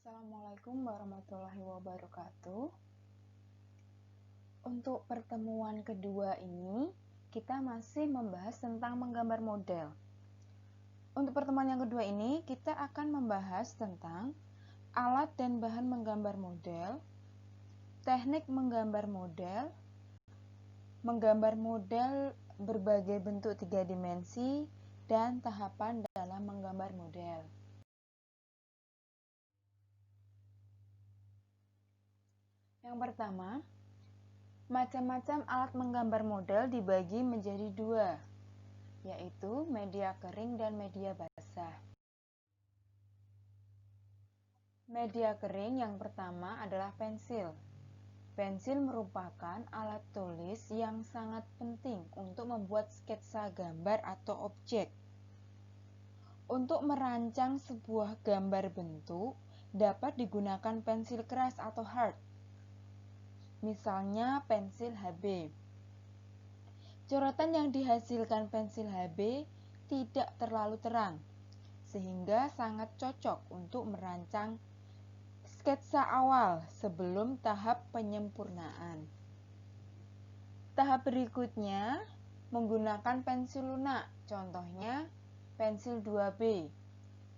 Assalamualaikum warahmatullahi wabarakatuh. Untuk pertemuan kedua ini, kita masih membahas tentang menggambar model. Untuk pertemuan yang kedua ini, kita akan membahas tentang alat dan bahan menggambar model, teknik menggambar model berbagai bentuk 3 dimensi, dan tahapan dalam menggambar model. Yang pertama, macam-macam alat menggambar model dibagi menjadi dua, yaitu media kering dan media basah. Media kering yang pertama adalah pensil. Pensil merupakan alat tulis yang sangat penting untuk membuat sketsa gambar atau objek. Untuk merancang sebuah gambar bentuk, dapat digunakan pensil keras atau hard. Misalnya pensil HB. Coretan yang dihasilkan pensil HB tidak terlalu terang, sehingga sangat cocok untuk merancang sketsa awal sebelum tahap penyempurnaan. Tahap berikutnya menggunakan pensil lunak, contohnya pensil 2B,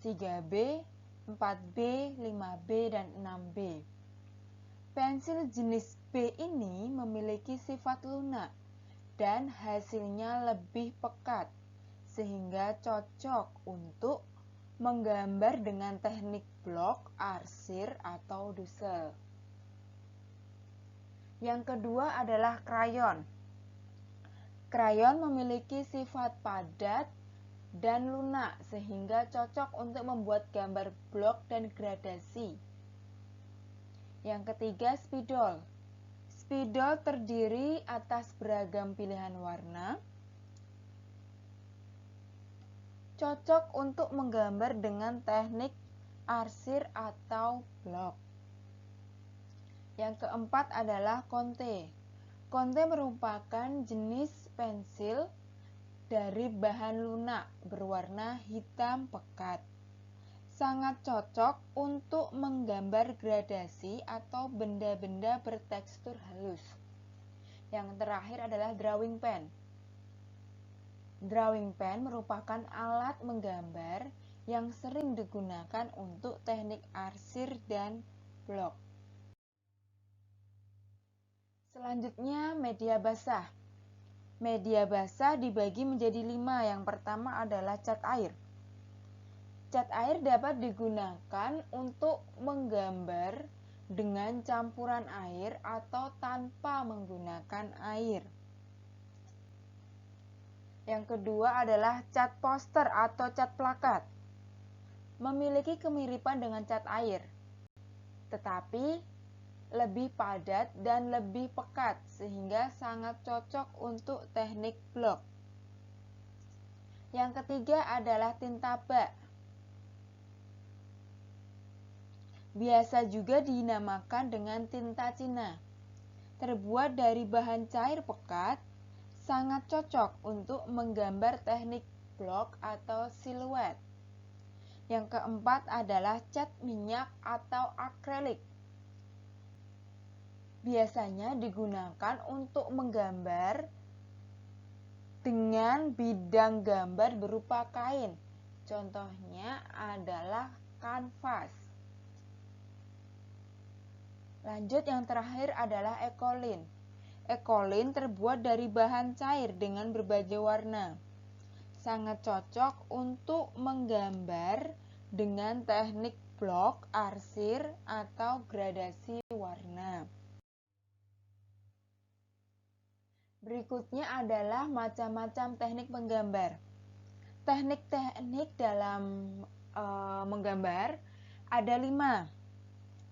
3B, 4B, 5B, dan 6B. Pensil jenis B ini memiliki sifat lunak dan hasilnya lebih pekat, sehingga cocok untuk menggambar dengan teknik blok, arsir, atau dusel. Yang kedua adalah krayon. Krayon memiliki sifat padat dan lunak, sehingga cocok untuk membuat gambar blok dan gradasi. Yang ketiga, spidol. Spidol terdiri atas beragam pilihan warna, cocok untuk menggambar dengan teknik arsir atau blok. Yang keempat adalah konte. Konte merupakan jenis pensil dari bahan lunak berwarna hitam pekat. Sangat cocok untuk menggambar gradasi atau benda-benda bertekstur halus. Yang terakhir adalah drawing pen. Drawing pen merupakan alat menggambar yang sering digunakan untuk teknik arsir dan blok. Selanjutnya, media basah. Media basah dibagi menjadi 5. Yang pertama adalah cat air. Cat air dapat digunakan untuk menggambar dengan campuran air atau tanpa menggunakan air. Yang kedua adalah cat poster atau cat plakat. Memiliki kemiripan dengan cat air, tetapi lebih padat dan lebih pekat, sehingga sangat cocok untuk teknik blok. Yang ketiga adalah tinta bak. Biasa juga dinamakan dengan tinta Cina. Terbuat dari bahan cair pekat, sangat cocok untuk menggambar teknik blok atau siluet. Yang keempat adalah cat minyak atau akrilik. Biasanya digunakan untuk menggambar dengan bidang gambar berupa kain. Contohnya adalah kanvas. Lanjut, yang terakhir adalah ekolin. Ekolin terbuat dari bahan cair dengan berbagai warna. Sangat cocok untuk menggambar dengan teknik blok, arsir, atau gradasi warna. Berikutnya adalah macam-macam teknik menggambar. Teknik-teknik dalam menggambar ada 5.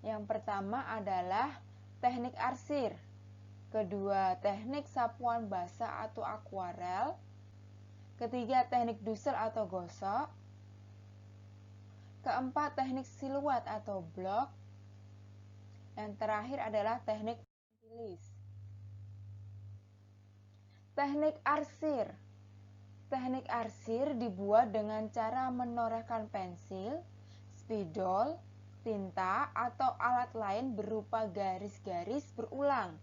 Yang pertama adalah teknik arsir. Kedua, teknik sapuan basah atau akuarel. Ketiga, teknik dusel atau gosok. Keempat, teknik siluet atau blok. Yang terakhir adalah teknik tulis. Teknik arsir. Teknik arsir dibuat dengan cara menorehkan pensil, spidol, tinta, atau alat lain berupa garis-garis berulang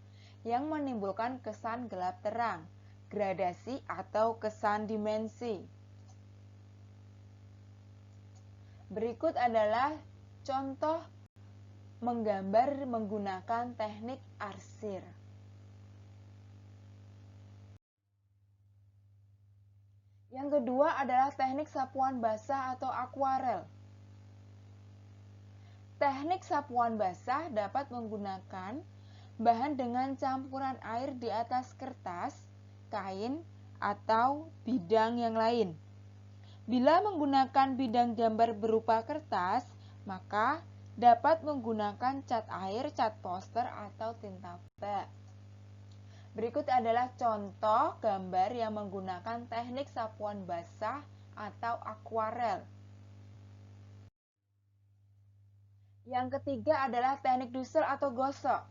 yang menimbulkan kesan gelap terang, gradasi, atau kesan dimensi. Berikut adalah contoh menggambar menggunakan teknik arsir. Yang kedua adalah teknik sapuan basah atau akuarel. Teknik sapuan basah dapat menggunakan bahan dengan campuran air di atas kertas, kain, atau bidang yang lain. Bila menggunakan bidang gambar berupa kertas, maka dapat menggunakan cat air, cat poster, atau tinta bak. Berikut adalah contoh gambar yang menggunakan teknik sapuan basah atau akuarel. Yang ketiga adalah teknik dusel atau gosok.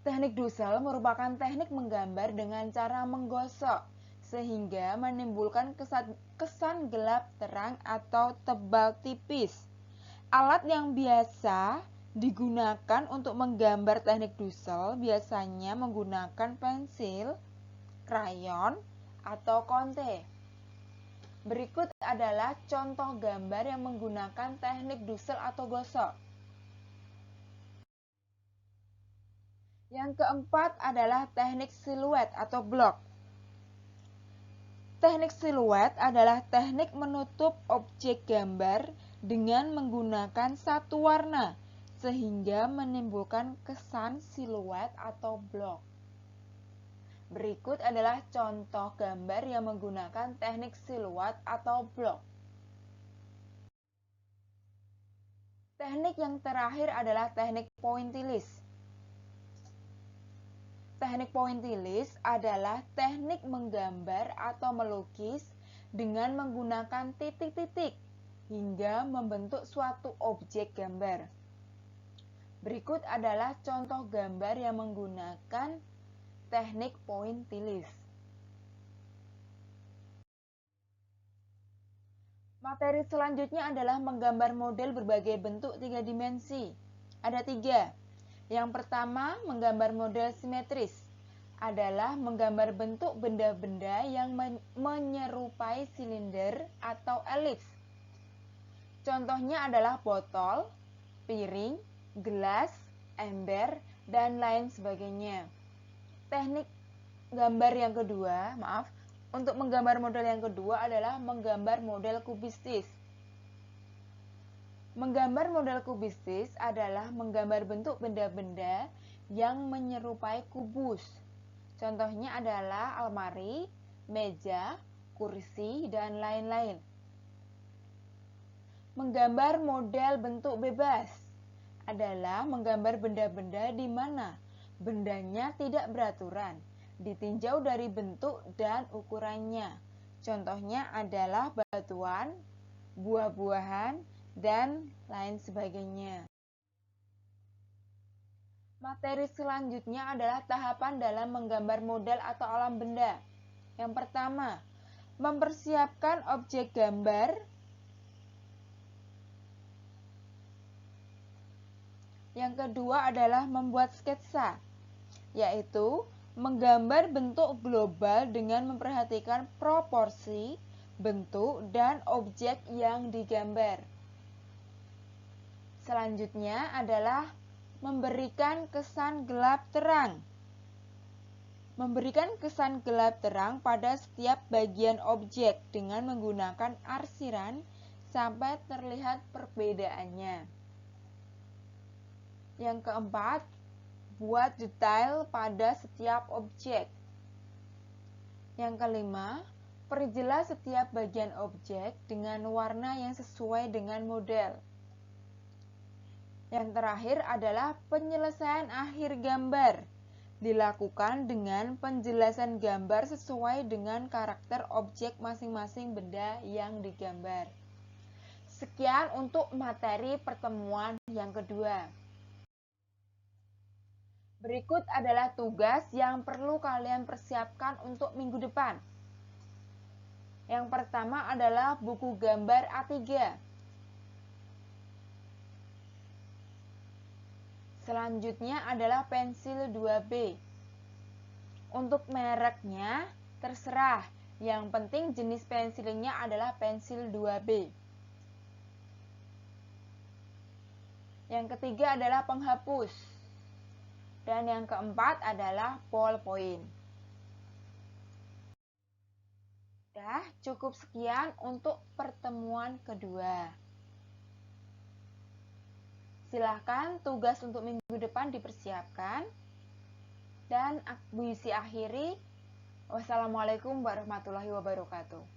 Teknik dusel merupakan teknik menggambar dengan cara menggosok, sehingga menimbulkan kesan gelap terang atau tebal tipis. Alat yang biasa digunakan untuk menggambar teknik dusel biasanya menggunakan pensil, krayon, atau konte. Berikut adalah contoh gambar yang menggunakan teknik dusel atau gosok. Yang keempat adalah teknik siluet atau blok. Teknik siluet adalah teknik menutup objek gambar dengan menggunakan satu warna, sehingga menimbulkan kesan siluet atau blok. Berikut adalah contoh gambar yang menggunakan teknik siluet atau blok. Teknik yang terakhir adalah teknik pointillis. Teknik pointillis adalah teknik menggambar atau melukis dengan menggunakan titik-titik hingga membentuk suatu objek gambar. Berikut adalah contoh gambar yang menggunakan teknik pointillis. Materi selanjutnya adalah menggambar model berbagai bentuk 3 dimensi. Ada 3. Yang pertama, menggambar model simetris. Adalah menggambar bentuk benda-benda yang menyerupai silinder atau elips. Contohnya adalah botol, piring, gelas, ember, dan lain sebagainya. Teknik gambar yang kedua, untuk menggambar model yang kedua adalah menggambar model kubistis. Menggambar model kubistis adalah menggambar bentuk benda-benda yang menyerupai kubus. Contohnya adalah almari, meja, kursi, dan lain-lain. Menggambar model bentuk bebas adalah menggambar benda-benda di mana bendanya tidak beraturan, ditinjau dari bentuk dan ukurannya. Contohnya adalah batuan, buah-buahan, dan lain sebagainya. Materi selanjutnya adalah tahapan dalam menggambar model atau alam benda. Yang pertama, mempersiapkan objek gambar. Yang kedua adalah membuat sketsa, yaitu menggambar bentuk global dengan memperhatikan proporsi, bentuk, dan objek yang digambar. Selanjutnya adalah memberikan kesan gelap terang. Memberikan kesan gelap terang pada setiap bagian objek dengan menggunakan arsiran sampai terlihat perbedaannya. Yang keempat, buat detail pada setiap objek. Yang kelima, perjelas setiap bagian objek dengan warna yang sesuai dengan model. Yang terakhir adalah penyelesaian akhir gambar. Dilakukan dengan penjelasan gambar sesuai dengan karakter objek masing-masing benda yang digambar. Sekian untuk materi pertemuan yang kedua. Berikut adalah tugas yang perlu kalian persiapkan untuk minggu depan. Yang pertama adalah buku gambar A3. Selanjutnya adalah pensil 2B. Untuk mereknya terserah, yang penting jenis pensilnya adalah pensil 2B. Yang ketiga adalah penghapus. Dan yang keempat adalah ballpoint. Cukup sekian untuk pertemuan kedua. Silahkan tugas untuk minggu depan dipersiapkan. Dan bisa akhiri. Wassalamualaikum warahmatullahi wabarakatuh.